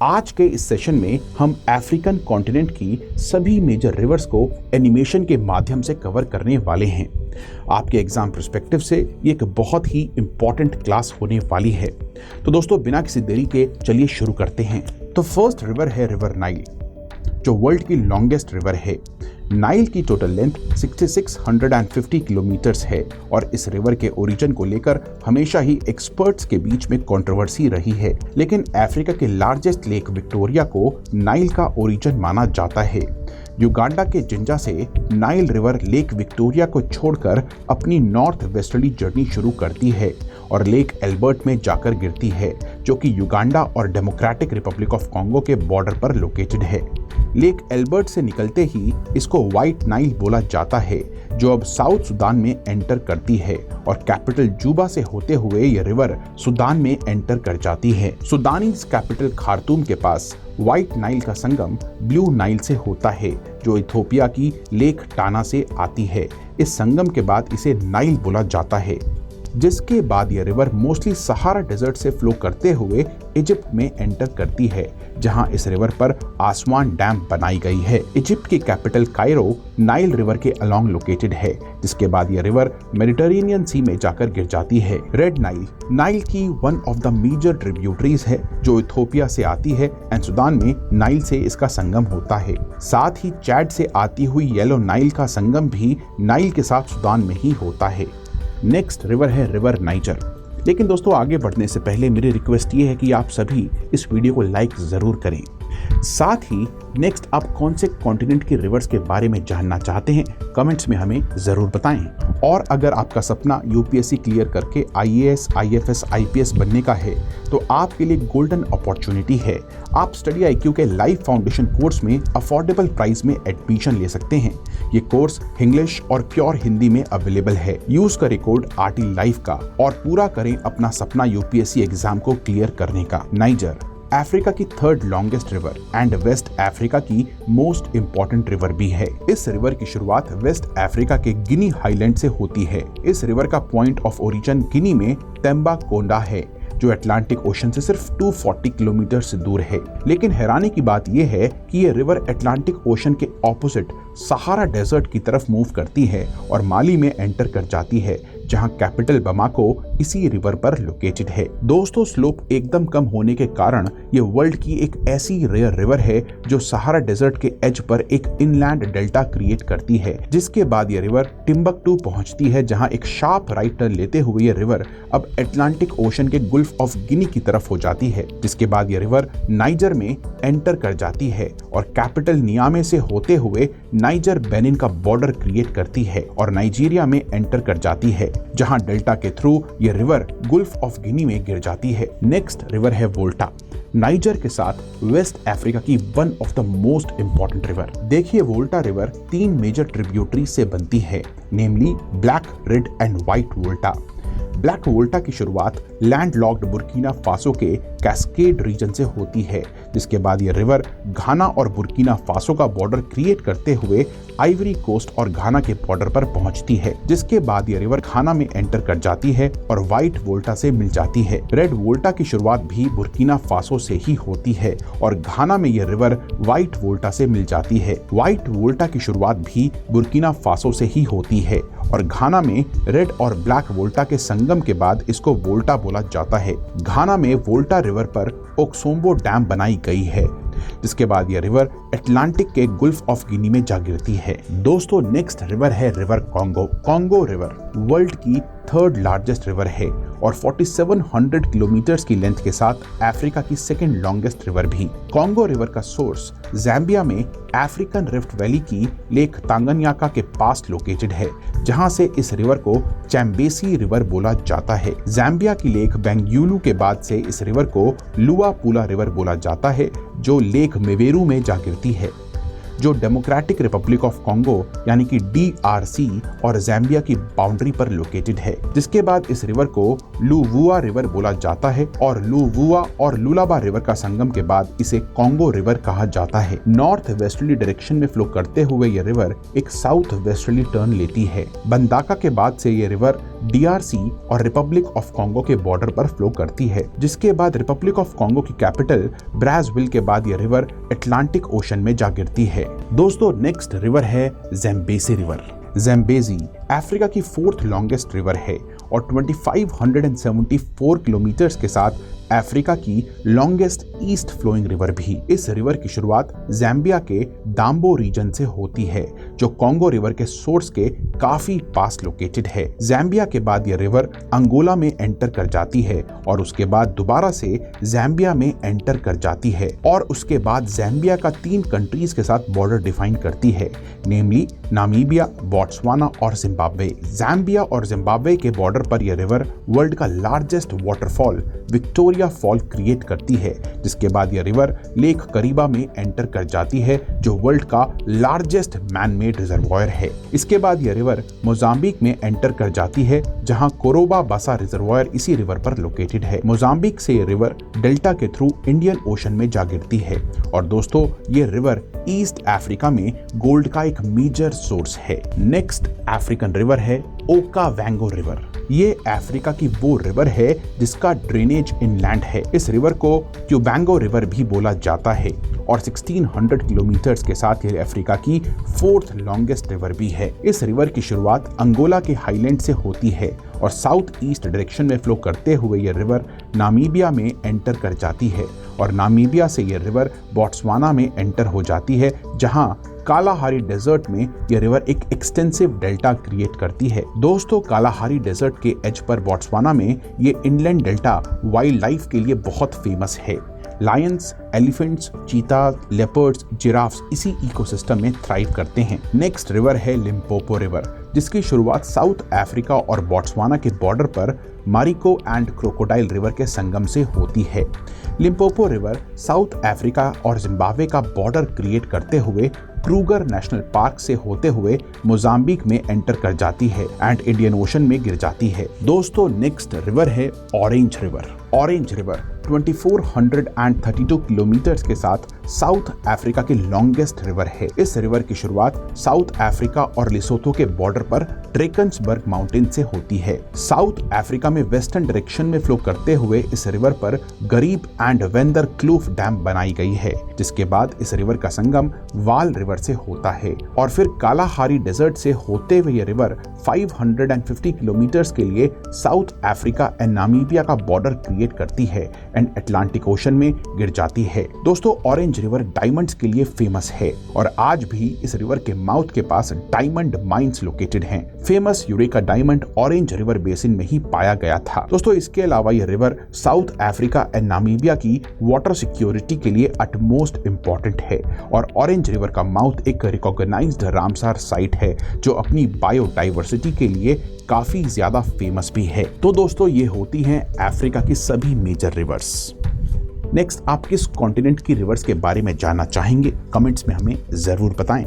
आज के इस सेशन में हम अफ्रीकन कॉन्टिनेंट की सभी मेजर रिवर्स को एनिमेशन के माध्यम से कवर करने वाले हैं। आपके एग्जाम पर्सपेक्टिव से ये एक बहुत ही इंपॉर्टेंट क्लास होने वाली है। तो दोस्तों बिना किसी देरी के चलिए शुरू करते हैं। तो फर्स्ट रिवर है रिवर नाइल, जो वर्ल्ड की लॉन्गेस्ट रिवर है। नाइल की टोटल लेंथ 6650 किलोमीटर्स है और इस रिवर के ओरिजिन को लेकर हमेशा ही एक्सपर्ट्स के बीच में कंट्रोवर्सी रही है, लेकिन अफ्रीका के लार्जेस्ट लेक विक्टोरिया को नाइल का ओरिजिन माना जाता है। युगांडा के जिंजा से नाइल रिवर लेक विक्टोरिया को छोड़कर अपनी नॉर्थ वेस्टर्ली जर्नी शुरू करती है और लेक एल्बर्ट में जाकर गिरती है, जो कि युगांडा और डेमोक्रेटिक रिपब्लिक ऑफ कॉन्गो के बॉर्डर पर लोकेटेड है। लेक एल्बर्ट से निकलते ही इसको व्हाइट नाइल बोला जाता है, जो अब साउथ सुदान में एंटर करती है और कैपिटल जूबा से होते हुए ये रिवर सुदान में एंटर कर जाती है। सुदानी कैपिटल खार्तूम के पास व्हाइट नाइल का संगम ब्लू नाइल से होता है, जो इथियोपिया की लेक टाना से आती है। इस संगम के बाद इसे नाइल बोला जाता है, जिसके बाद यह रिवर मोस्टली सहारा डेजर्ट से फ्लो करते हुए इजिप्ट में एंटर करती है, जहां इस रिवर पर आसवान डैम बनाई गई है। इजिप्ट की कैपिटल कायरो नाइल रिवर के अलोंग लोकेटेड है, जिसके बाद यह रिवर मेडिटेरेनियन सी में जाकर गिर जाती है। रेड नाइल नाइल की one of the major tributaries है, जो इथियोपिया से आती है एंड सुदान में नाइल से इसका संगम होता है। साथ ही चैड से आती हुई येलो नाइल का संगम भी नाइल के साथ सुदान में ही होता है। नेक्स्ट रिवर है रिवर नाइजर। लेकिन दोस्तों आगे बढ़ने से पहले मेरी रिक्वेस्ट ये है कि आप सभी इस वीडियो को लाइक जरूर करें। साथ ही नेक्स्ट आप कौन से कॉन्टिनेंट की रिवर्स के बारे में जानना चाहते हैं कमेंट्स में हमें जरूर बताएं। और अगर आपका सपना यूपीएससी क्लियर करके आईएएस, आईएफएस, आईपीएस बनने का है तो आपके लिए गोल्डन अपॉर्चुनिटी है। आप स्टडी IQ के लाइव फाउंडेशन कोर्स में अफोर्डेबल प्राइस में एडमिशन ले सकते हैं। ये कोर्स इंग्लिश और प्योर हिंदी में अवेलेबल है। यूज करें कोड RT लाइव का और पूरा करें अपना सपना यूपीएससी एग्जाम को क्लियर करने का। नाइजर अफ्रीका की third longest river and west Africa की मोस्ट इंपॉर्टेंट रिवर भी है। इस रिवर की शुरुआत वेस्ट अफ्रीका के गिनी हाईलैंड से होती है। इस रिवर का पॉइंट ऑफ ओरिजिन गिनी में तेम्बा कोंडा है, जो अटलांटिक ओशन से सिर्फ 240 किलोमीटर से दूर है। लेकिन हैरानी की बात यह है कि यह रिवर अटलांटिक ओशन के ऑपोजिट सहारा डेजर्ट की तरफ मूव करती है और माली में एंटर कर जाती है, जहां कैपिटल बमाको इसी रिवर पर लोकेटेड है। दोस्तों स्लोप एकदम कम होने के कारण ये वर्ल्ड की एक ऐसी रेयर रिवर है जो सहारा डेजर्ट के एज पर एक इनलैंड डेल्टा क्रिएट करती है, जिसके बाद ये रिवर टिम्बकटू पहुंचती है, जहां एक शार्प राइट टर्न लेते हुए ये रिवर अब अटलांटिक ओशन के गुल्फ ऑफ गिनी की तरफ हो जाती है, जिसके बाद ये रिवर नाइजर में एंटर कर जाती है और कैपिटल नियामे से होते हुए नाइजर बेनिन का बॉर्डर क्रिएट करती है और नाइजीरिया में एंटर कर जाती है, जहां डेल्टा के थ्रू ये रिवर गुल्फ ऑफ गिनी में गिर जाती है। नेक्स्ट रिवर है वोल्टा, नाइजर के साथ वेस्ट अफ्रीका की one of the most important river. देखिए वोल्टा रिवर 3 मेजर ट्रिब्यूटरी से बनती है, namely black, red and white Volta. Black Volta की शुरुआत लैंडलॉक्ड बुर्किना फासो के कैस्केड रीजन से होती है, जिसके बाद ये रिवर घाना और बुर्किना फासो का बॉर्डर क्रिएट करते हुए आइवरी कोस्ट और घाना के बॉर्डर पर पहुंचती है, जिसके बाद ये रिवर घाना में एंटर कर जाती है और व्हाइट वोल्टा से मिल जाती है। रेड वोल्टा की शुरुआत भी बुर्किना फासो से ही होती है और घाना में ये रिवर व्हाइट वोल्टा से मिल जाती है। व्हाइट वोल्टा की शुरुआत भी बुर्किना फासो से ही होती है और घाना में रेड और ब्लैक वोल्टा के संगम के बाद इसको वोल्टा बोला जाता है। घाना में वोल्टा रिवर पर ओक्सोम्बो डैम बनाई गई है, जिसके बाद यह रिवर अटलांटिक के गुल्फ ऑफ गिनी में जा गिरती है। दोस्तों नेक्स्ट रिवर है river Congo. Congo river world की थर्ड लार्जेस्ट रिवर है और 4700 किलोमीटर्स की लेंथ के साथ अफ्रीका की सेकंड लॉन्गेस्ट रिवर भी। कॉन्गो रिवर का सोर्स ज़ैम्बिया में अफ्रीकन रिफ्ट वैली की लेक तांगन्याका के पास लोकेटेड है, जहां से इस रिवर को चैम्बेसी रिवर बोला जाता है। ज़ैम्बिया की लेक बेंगयूलू के बाद से इस रिवर को लुआपुला रिवर बोला जाता है, जो लेक मेवेरू में जा गिरती है, जो डेमोक्रेटिक रिपब्लिक ऑफ कॉन्गो यानी कि DRC और ज़ैम्बिया की बाउंड्री पर लोकेटेड है, जिसके बाद इस रिवर को लुवुआ रिवर बोला जाता है और लुवुआ और लुलाबा रिवर का संगम के बाद इसे कॉन्गो रिवर कहा जाता है। नॉर्थ वेस्टर्ली डायरेक्शन में फ्लो करते हुए ये रिवर एक साउथ वेस्टर्ली टर्न लेती है। बंदाका के बाद से ये रिवर DRC और रिपब्लिक ऑफ कॉन्गो के बॉर्डर पर फ्लो करती है, जिसके बाद रिपब्लिक ऑफ कॉन्गो की कैपिटल ब्राज़विल के बाद यह रिवर अटलांटिक ओशन में जा गिरती है। दोस्तों नेक्स्ट रिवर है ज़ैम्बेज़ी रिवर। ज़ैम्बेज़ी अफ्रीका की 4th लॉन्गेस्ट रिवर है और 2574 किलोमीटर्स के साथ अफ्रीका की लॉन्गेस्ट ईस्ट फ्लोइंग रिवर भी। इस रिवर की शुरुआत ज़ैम्बिया के दाम्बो रीजन से होती है, जो कॉन्गो रिवर के सोर्स के काफी पास लोकेटेड है। ज़ैम्बिया के बाद यह रिवर अंगोला में एंटर कर जाती है और उसके बाद दोबारा से ज़ैम्बिया में एंटर कर जाती है और उसके बाद ज़ैम्बिया का 3 कंट्रीज के साथ बॉर्डर डिफाइन करती है, नेमली नामीबिया, बोट्सवाना और जिम्बाब्वे। ज़ैम्बिया और जिम्बाब्वे के बॉर्डर पर यह रिवर वर्ल्ड का largest waterfall Victoria fall create करती है, जिसके बाद यह रिवर लेक करीबा में एंटर कर जाती है, जो वर्ल्ड का लार्जेस्ट मैन मेड रिजर्वॉयर है। इसके बाद यह रिवर मोजाम्बिक में एंटर कर जाती है, जहां कोरोबा बासा रिजर्वॉयर इसी रिवर पर लोकेटेड है। मोजाम्बिक से यह रिवर डेल्टा के थ्रू इंडियन ओशन में जा गिरती है और दोस्तों ये रिवर ईस्ट अफ्रीका में गोल्ड का एक मेजर सोर्स है। नेक्स्ट अफ्रीकन रिवर है ओकावांगो रिवर। ये अफ्रीका की वो रिवर है जिसका ड्रेनेज इनलैंड है। इस रिवर को क्यूबांगो रिवर भी बोला जाता है और 1600 किलोमीटर्स के साथ ये अफ्रीका की 4th लॉन्गेस्ट रिवर भी है। इस रिवर की शुरुआत अंगोला के हाईलैंड से होती है और साउथ ईस्ट डायरेक्शन में फ्लो करते हुए ये रिवर नामीबिया में एंटर कर जाती है और नामीबिया से ये रिवर बोट्सवाना में एंटर हो जाती है, जहां कालाहारी डेजर्ट में यह रिवर एक एक्सटेंसिव डेल्टा क्रिएट करती है। दोस्तों कालाहारी डेजर्ट के एज पर बोट्सवाना में ये इनलैंड डेल्टा वाइल्ड लाइफ के लिए बहुत फेमस है। लायंस, एलिफेंट्स, चीता, लेपर्ड्स, जिराफ्स इसी इकोसिस्टम में थ्राइव करते हैं। नेक्स्ट रिवर है लिम्पोपो रिवर, जिसकी शुरुआत साउथ अफ्रीका और बोट्सवाना के बॉर्डर पर मारिको एंड क्रोकोडाइल रिवर के संगम से होती है। लिम्पोपो रिवर साउथ अफ्रीका और जिम्बाब्वे का बॉर्डर क्रिएट करते हुए क्रूगर नेशनल पार्क से होते हुए मोजाम्बिक में एंटर कर जाती है एंड इंडियन ओशन में गिर जाती है। दोस्तों नेक्स्ट रिवर है orange river. Orange river 2432 kilometres के साथ साउथ अफ्रीका की लॉन्गेस्ट रिवर है। इस रिवर की शुरुआत साउथ अफ्रीका और लिसोथो के बॉर्डर पर ड्रेकन्सबर्ग माउंटेन से होती है। साउथ अफ्रीका में वेस्टर्न डायरेक्शन में फ्लो करते हुए इस रिवर पर गरीब एंड वेंदर क्लूफ डैम बनाई गई है, जिसके बाद इस रिवर का संगम वाल रिवर से होता है और फिर कालाहारी डेजर्ट से होते हुए ये रिवर 550 किलोमीटर्स के लिए साउथ अफ्रीका एंड नामीबिया का बॉर्डर क्रिएट करती है एंड अटलांटिक ओशन में गिर जाती है। दोस्तों ऑरेंज रिवर डायमंड्स के लिए फेमस है और आज भी इस रिवर के माउथ के पास डायमंड माइंस लोकेटेड हैं। Famous eureka diamond orange river basin में ही पाया गया था। दोस्तों इसके अलावा यह river south Africa and Namibia की वाटर सिक्योरिटी के लिए अटमोस्ट इम्पोर्टेंट है और ऑरेंज रिवर का माउथ एक रिकॉग्नाइज्ड रामसार साइट है, जो अपनी बायोडाइवर्सिटी के लिए काफी ज्यादा फेमस भी है। तो दोस्तों ये होती हैं अफ्रीका की सभी मेजर रिवर्स। नेक्स्ट आप किस कॉन्टिनेंट की रिवर्स के बारे में जानना चाहेंगे? कमेंट्स में हमें जरूर बताएं।